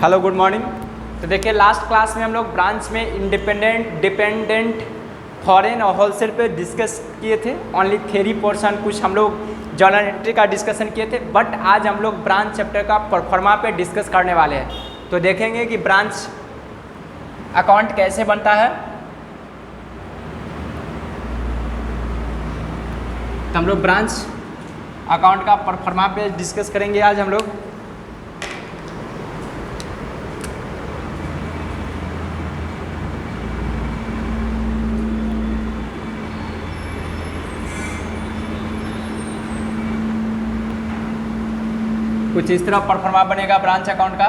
Hello good morning. तो देखिए last class में हम लोग ब्रांच में इंडिपेंडेंट, डिपेंडेंट, फॉरेन और होलसेल पे डिस्कस किए थे। ओनली थ्योरी पोर्शन कुछ हम लोग जर्नल एंट्री का डिस्कशन किए थे, बट आज हम लोग ब्रांच चैप्टर का परफॉर्मा पे डिस्कस करने वाले हैं। तो देखेंगे कि ब्रांच अकाउंट कैसे बनता है। तो हम लोग ब्रांच अकाउंट का परफॉर्मा पे डिस्कस करेंगे आज हम लोग। कुछ इस तरह परफॉर्मा बनेगा ब्रांच अकाउंट का।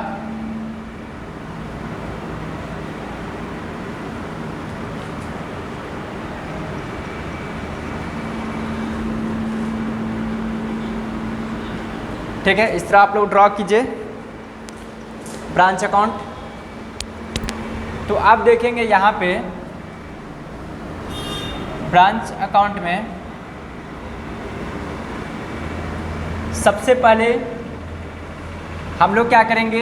ठीक है, इस तरह आप लोग ड्रॉ कीजिए ब्रांच अकाउंट। तो आप देखेंगे यहाँ पे ब्रांच अकाउंट में सबसे पहले हम लोग क्या करेंगे,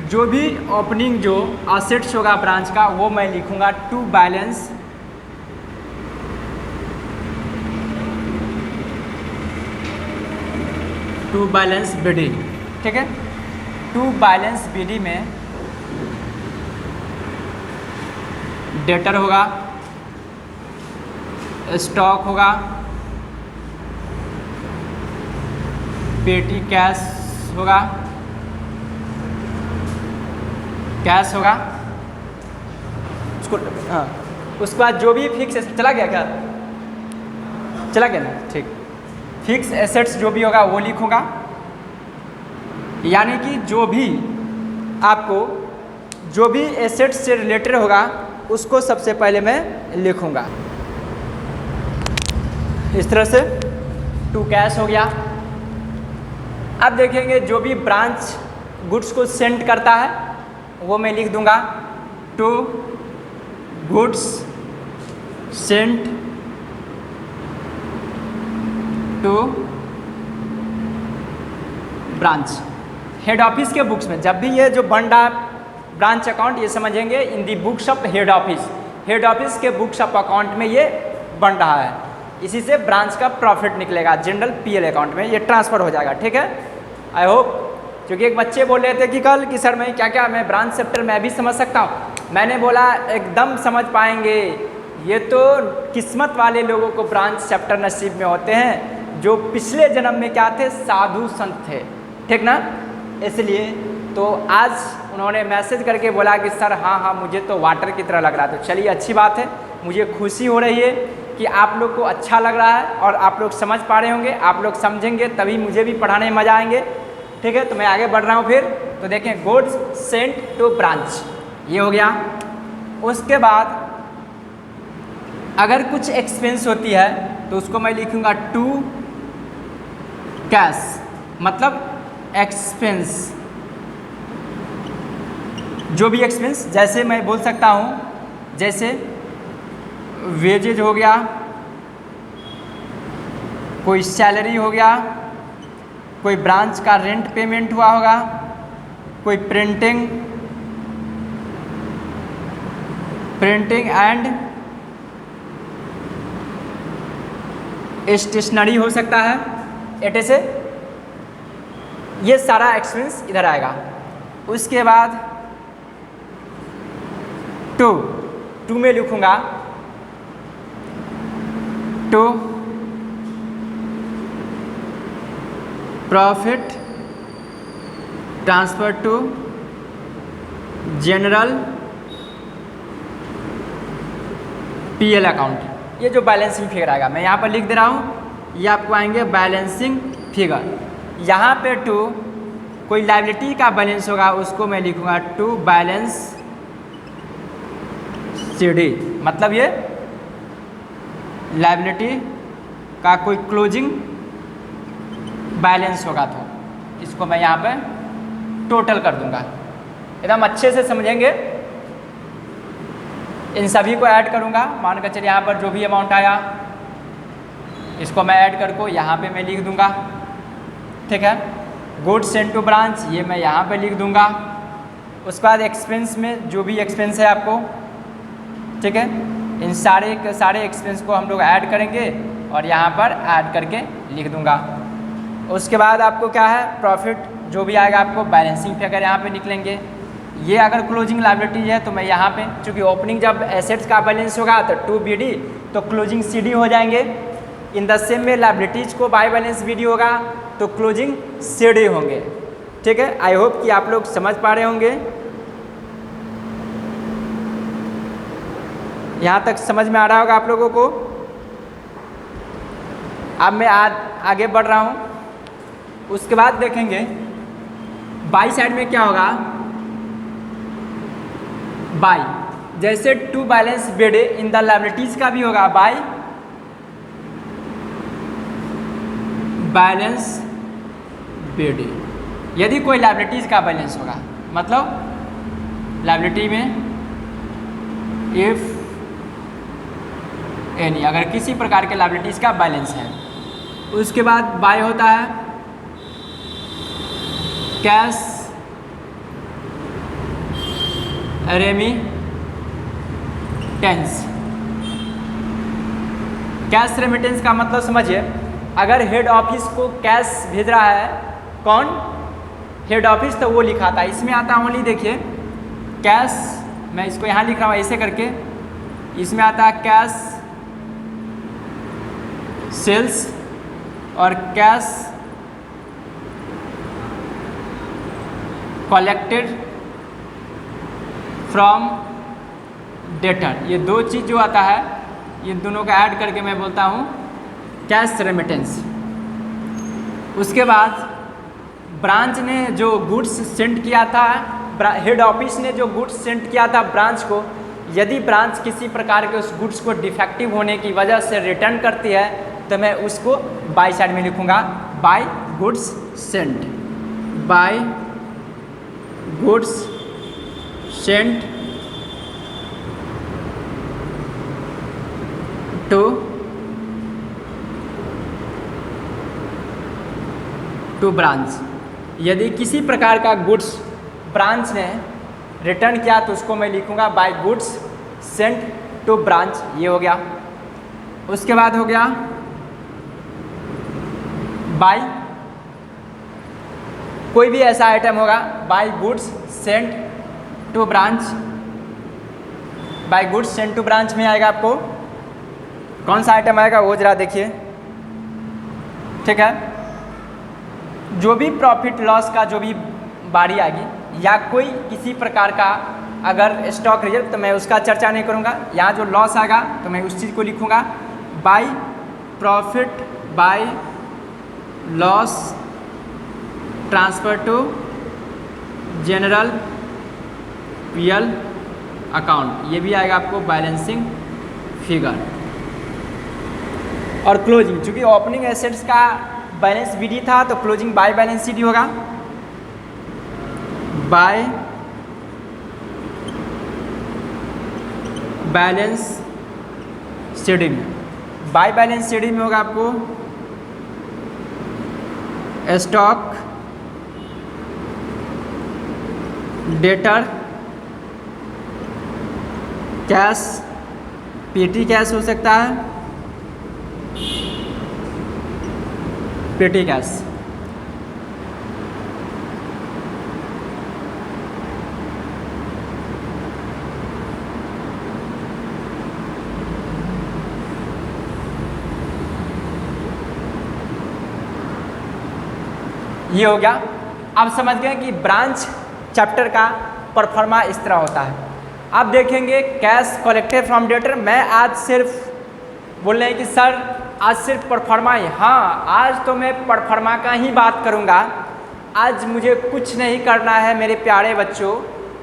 जो भी ओपनिंग जो असेट्स होगा ब्रांच का वो मैं लिखूंगा टू बैलेंस बीडी। ठीक है, टू बैलेंस बीडी में डेटर होगा, स्टॉक होगा, पेटी कैश होगा, उसको हाँ। उसके बाद जो भी फिक्स चला गया क्या, चला गया ना, ठीक। फिक्स एसेट्स जो भी होगा वो लिखूंगा, यानी कि जो भी आपको जो भी एसेट्स से रिलेटेड होगा उसको सबसे पहले मैं लिखूंगा। इस तरह से टू कैश हो गया। अब देखेंगे जो भी ब्रांच गुड्स को सेंड करता है वो मैं लिख दूंगा to goods sent to branch. Head office के बुक्स में जब भी ये जो बन रहा ब्रांच अकाउंट, ये समझेंगे in the books of head office. Head office के बुक्स ऑफ अकाउंट में ये बन रहा है, इसी से ब्रांच का प्रॉफिट निकलेगा, जनरल पीएल अकाउंट में ये ट्रांसफ़र हो जाएगा। ठीक है, आई होप। क्योंकि एक बच्चे बोल रहे थे कि कल कि सर मैं क्या मैं ब्रांच चैप्टर मैं भी समझ सकता हूँ। मैंने बोला एकदम समझ पाएंगे, ये तो किस्मत वाले लोगों को ब्रांच चैप्टर नसीब में होते हैं जो पिछले जन्म में क्या थे, साधु संत थे। ठीक ना, इसलिए तो आज उन्होंने मैसेज करके बोला कि सर हाँ मुझे तो वाटर की तरह लग रहा है। तो चलिए अच्छी बात है, मुझे खुशी हो रही है कि आप लोग को अच्छा लग रहा है और आप लोग समझ पा रहे होंगे। आप लोग समझेंगे तभी मुझे भी पढ़ाने में मज़ा आएंगे। ठीक है, तो मैं आगे बढ़ रहा हूँ फिर। तो देखें गुड्स सेंट टू ब्रांच, ये हो गया। उसके बाद अगर कुछ एक्सपेंस होती है तो उसको मैं लिखूँगा टू कैश, मतलब एक्सपेंस, जो भी एक्सपेंस, जैसे मैं बोल सकता हूँ जैसे वेजेज हो गया, कोई सैलरी हो गया, कोई ब्रांच का रेंट पेमेंट हुआ होगा, कोई प्रिंटिंग एंड स्टेशनरी हो सकता है, एटे से ये सारा एक्सपेंस इधर आएगा। उसके बाद टू में लिखूंगा to profit transfer to general PL account. ये जो बैलेंसिंग फिगर आएगा मैं यहाँ पर लिख दे रहा हूँ, ये आपको आएंगे बैलेंसिंग फिगर। यहाँ पे टू कोई लायबिलिटी का बैलेंस होगा उसको मैं लिखूँगा टू बैलेंस सीडी, मतलब ये लायबिलिटी का कोई क्लोजिंग बैलेंस होगा तो इसको मैं यहाँ पे टोटल कर दूंगा। एकदम अच्छे से समझेंगे, इन सभी को ऐड करूँगा। मान कर चलिए यहाँ पर जो भी अमाउंट आया इसको मैं ऐड करके यहाँ पे मैं लिख दूँगा, ठीक है। गुड्स सेंट टू ब्रांच ये मैं यहाँ पे लिख दूँगा, उसके बाद एक्सपेंस में जो भी एक्सपेंस है आपको, ठीक है, इन सारे के सारे एक्सपेंस को हम लोग ऐड करेंगे और यहाँ पर ऐड करके लिख दूंगा। उसके बाद आपको क्या है, प्रॉफिट जो भी आएगा आपको बैलेंसिंग फिगर यहाँ पे निकलेंगे। ये अगर क्लोजिंग लायबिलिटी है तो मैं यहाँ पे, चूँकि ओपनिंग जब एसेट्स का बैलेंस होगा तो 2BD तो क्लोजिंग CD हो जाएंगे। इन द सेम में लायबिलिटीज को बाय बैलेंस BD होगा तो क्लोजिंग CD होंगे। ठीक है, आई होप कि आप लोग समझ पा रहे होंगे। यहाँ तक समझ में आ रहा होगा आप लोगों को। अब मैं आगे बढ़ रहा हूँ। उसके बाद देखेंगे बाई साइड में क्या होगा। बाई जैसे to balance BD in the liabilities का भी होगा बाई बैलेंस BD। यदि कोई लायबिलिटीज का बैलेंस होगा, मतलब लायबिलिटी में इफ एनी, अगर किसी प्रकार के लायबिलिटीज का बैलेंस है। उसके बाद बाय होता है कैश रेमिटेंस। कैश रेमिटेंस का मतलब समझिए, अगर हेड ऑफिस को कैश भेज रहा है, कौन, हेड ऑफिस, तो वो लिखा था। इसमें आता है ओनली, देखिए कैश, मैं इसको यहाँ लिख रहा हूँ ऐसे करके, इसमें आता है कैश सेल्स और कैश कलेक्टेड फ्रॉम डेटर। ये दो चीज़ जो आता है, ये दोनों का ऐड करके मैं बोलता हूँ कैश रेमिटेंस। उसके बाद ब्रांच ने जो गुड्स सेंड किया था, हेड ऑफिस ने जो गुड्स सेंड किया था ब्रांच को, यदि ब्रांच किसी प्रकार के उस गुड्स को डिफेक्टिव होने की वजह से रिटर्न करती है तो मैं उसको बाई साइड में लिखूँगा by goods sent. By goods sent to branch. यदि किसी प्रकार का गुड्स ब्रांच ने रिटर्न किया तो उसको मैं लिखूंगा by goods sent to branch. ये हो गया। उसके बाद हो गया बाय, कोई भी ऐसा आइटम होगा by goods sent to branch. By goods sent to branch में आएगा आपको कौन सा आइटम आएगा वो जरा देखिए, ठीक है। जो भी प्रॉफिट लॉस का जो भी बारी आएगी या कोई किसी प्रकार का अगर स्टॉक रिजर्व, तो मैं उसका चर्चा नहीं करूँगा। यहाँ जो लॉस आएगा तो मैं उस चीज़ को लिखूँगा by profit by loss transfer to general PL account. ये भी आएगा आपको बैलेंसिंग फिगर। और क्लोजिंग, चूँकि ओपनिंग एसेट्स का बैलेंस BD था तो क्लोजिंग बाय बैलेंस CD होगा। बाय बैलेंस CD में, बाय बैलेंस CD में होगा आपको stock debtor cash, PT cash हो सकता है, PT कैश। ये हो गया। अब समझ गए कि ब्रांच चैप्टर का परफॉर्मा इस तरह होता है। अब देखेंगे कैश कलेक्टेड फ्रॉम डेटर। मैं आज सिर्फ बोल रहे हैं कि सर आज सिर्फ परफॉर्मा ही, हाँ आज तो मैं परफॉर्मा का ही बात करूँगा। आज मुझे कुछ नहीं करना है मेरे प्यारे बच्चों,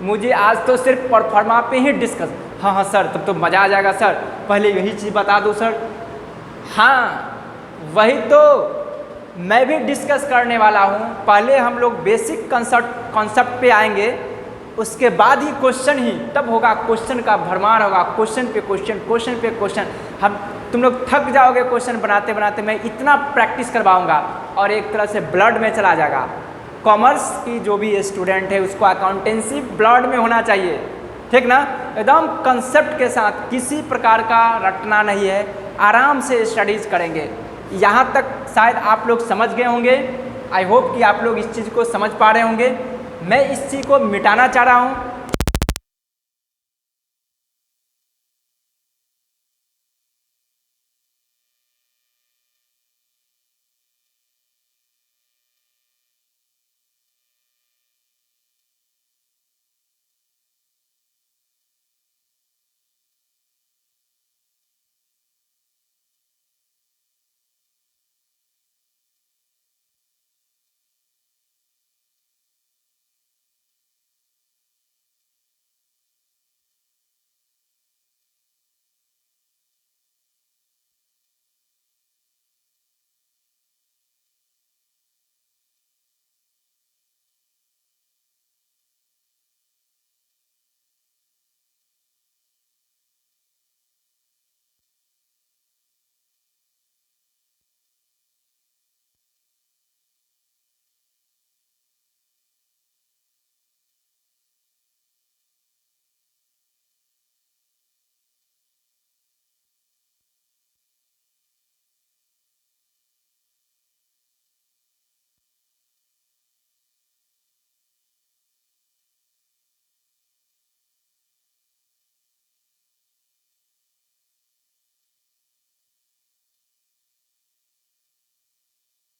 मुझे आज तो सिर्फ परफॉर्मा पे ही डिस्कस। हाँ हाँ सर तब तो मज़ा आ जाएगा सर, पहले यही चीज़ बता दो सर। हाँ वही तो मैं भी डिस्कस करने वाला हूँ। पहले हम लोग बेसिक कॉन्सेप्ट पे आएंगे, उसके बाद ही क्वेश्चन ही तब होगा, क्वेश्चन का भरमार होगा, क्वेश्चन पे क्वेश्चन, क्वेश्चन पे क्वेश्चन। हम तुम लोग थक जाओगे क्वेश्चन बनाते बनाते। मैं इतना प्रैक्टिस करवाऊँगा और एक तरह से ब्लड में चला जाएगा। कॉमर्स की जो भी स्टूडेंट है उसको अकाउंटेंसी ब्लड में होना चाहिए, ठीक ना। एकदम कंसेप्ट के साथ, किसी प्रकार का रटना नहीं है, आराम से स्टडीज़ करेंगे। यहाँ तक शायद आप लोग समझ गए होंगे। आई होप कि आप लोग इस चीज़ को समझ पा रहे होंगे। मैं इस चीज़ को मिटाना चाह रहा हूँ